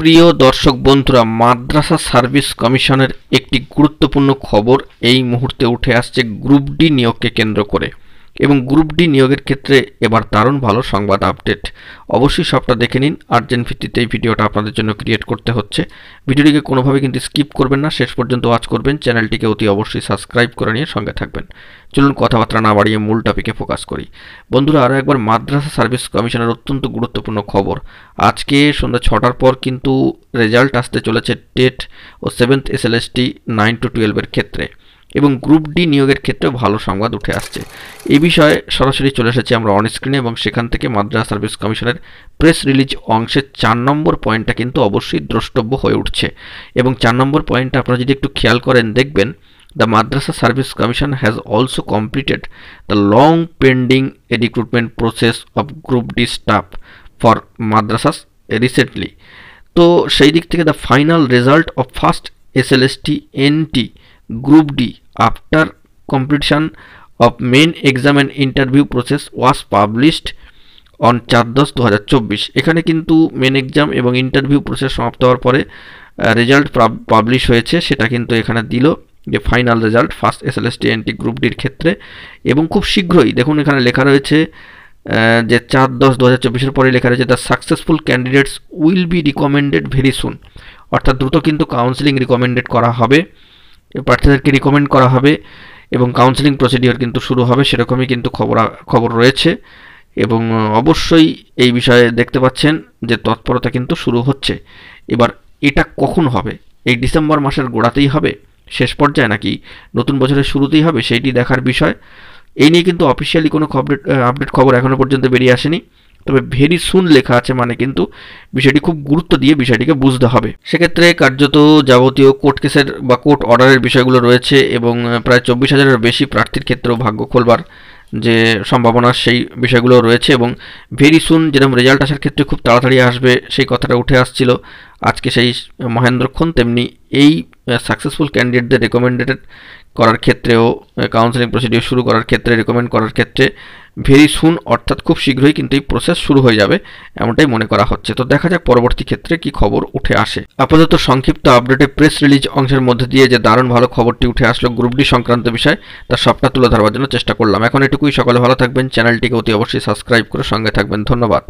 প্রিয় দর্শক বন্ধুরা, মাদ্রাসা সার্ভিস কমিশনের একটি গুরুত্বপূর্ণ খবর এই মুহূর্তে উঠে আসছে গ্রুপ ডি নিয়োগকে কেন্দ্র করে। এবং গ্রুপ ডি নিয়োগের ক্ষেত্রে এবার দারুণ ভালো সংবাদ আপডেট। অবশ্যই সবটা দেখে নিন, আর্জেন্ট ভিত্তিতে এই ভিডিওটা আপনাদের জন্য ক্রিয়েট করতে হচ্ছে। ভিডিওটিকে কোনোভাবে কিন্তু স্কিপ করবেন না, শেষ পর্যন্ত ওয়াচ করবেন। চ্যানেলটিকে অতি অবশ্যই সাবস্ক্রাইব করে নিয়ে সঙ্গে থাকবেন। চলুন কথাবার্তা না বাড়িয়ে মূল টপিকে ফোকাস করি। বন্ধুরা, আরও একবার মাদ্রাসা সার্ভিস কমিশনের অত্যন্ত গুরুত্বপূর্ণ খবর। আজকে সন্ধ্যা 6টার পর কিন্তু রেজাল্ট আসতে চলেছে TET O 7th SLST 9 to 12 ক্ষেত্রে, এবং গ্রুপ ডি নিয়োগের ক্ষেত্রেও ভালো সংবাদ উঠে আসছে। এই বিষয়ে সরাসরি চলে এসেছে আমরা অন স্ক্রিনে, এবং সেখান থেকে মাদ্রাসা সার্ভিস কমিশনের প্রেস রিলিজ অংশের 4 নম্বর পয়েন্টটা কিন্তু অবশ্যই দ্রষ্টব্য হয়ে উঠছে। এবং 4 নম্বর পয়েন্টটা আপনারা যদি একটু খেয়াল করেন, দেখবেন the Madrasa Service Commission has also completed the long pending recruitment process of Group D staff for madrasas recently. তো সেই দিক থেকে the final result of first SLST NT Group D after completion of main exam and interview process was published on 4/10/2024। এখানে কিন্তু main exam এবং interview process সমাপ্ত হওয়ার পরে রেজাল্ট পাবলিশ হয়েছে, সেটা কিন্তু এখানে দিল যে final result first SLST NT group ডির ক্ষেত্রে। এবং খুব শীঘ্রই দেখুন এখানে লেখা রয়েছে যে 4/10/2024 পরে লেখা রয়েছে the successful candidates will be recommended very soon. অর্থাৎ দ্রুত কিন্তু কাউন্সিলিং রিকমেন্ডেড করা হবে, প্রার্থীদেরকে রিকমেন্ড করা হবে এবং কাউন্সিলিং প্রসিডিওর কিন্তু শুরু হবে, সেরকমই কিন্তু খবর রয়েছে। এবং অবশ্যই এই বিষয়ে দেখতে পাচ্ছেন যে তৎপরতা কিন্তু শুরু হচ্ছে। এবার এটা কখন হবে? এই ডিসেম্বর মাসের গোড়াতেই হবে, শেষ পর্যায়ে, নাকি নতুন বছরের শুরুতেই হবে, সেইটি দেখার বিষয়। এই নিয়ে কিন্তু অফিসিয়ালি কোনো আপডেট খবর এখনও পর্যন্ত বেরিয়ে আসেনি, তবে ভেরি সুন লেখা আছে, মানে কিন্তু বিষয়টি খুব গুরুত্ব দিয়ে বিষয়টিকে বুঝতে হবে। সেক্ষেত্রে কার্যত যাবতীয় কোর্ট কেসের বা কোর্ট অর্ডারের বিষয়গুলো রয়েছে, এবং প্রায় 24,000-এর বেশি প্রার্থীর ক্ষেত্রেও ভাগ্য খোলবার যে সম্ভাবনা সেই বিষয়গুলো রয়েছে। এবং ভেরি সুন যেরকম রেজাল্ট আসার ক্ষেত্রে খুব তাড়াতাড়ি আসবে সেই কথাটা উঠে আসছিল আজকে সেই মহেন্দ্রক্ষণ, তেমনি এই সাকসেসফুল ক্যান্ডিডেটদের রেকমেন্ডেড করার ক্ষেত্রেও, কাউন্সিলিং প্রসিডিওর শুরু করার ক্ষেত্রে, রেকমেন্ড করার ক্ষেত্রে ভেরি সুন অর্থাৎ খুব শীঘ্রই কিন্তু এই প্রসেস শুরু হয়ে যাবে, এমনটাই মনে করা হচ্ছে। তো দেখা যাক পরবর্তী ক্ষেত্রে কি খবর উঠে আসে। আপাতত সংক্ষিপ্ত আপডেটে প্রেস রিলিজ অংশের মধ্যে দিয়ে যে দারুণ ভালো খবরটি উঠে আসলো গ্রুপ ডি সংক্রান্ত বিষয়, তার সবটা তুলে ধরবার জন্য চেষ্টা করলাম। এখন এটুকুই, সকলে ভালো থাকবেন, চ্যানেলটিকে অতি অবশ্যই সাবস্ক্রাইব করে সঙ্গে থাকবেন। ধন্যবাদ।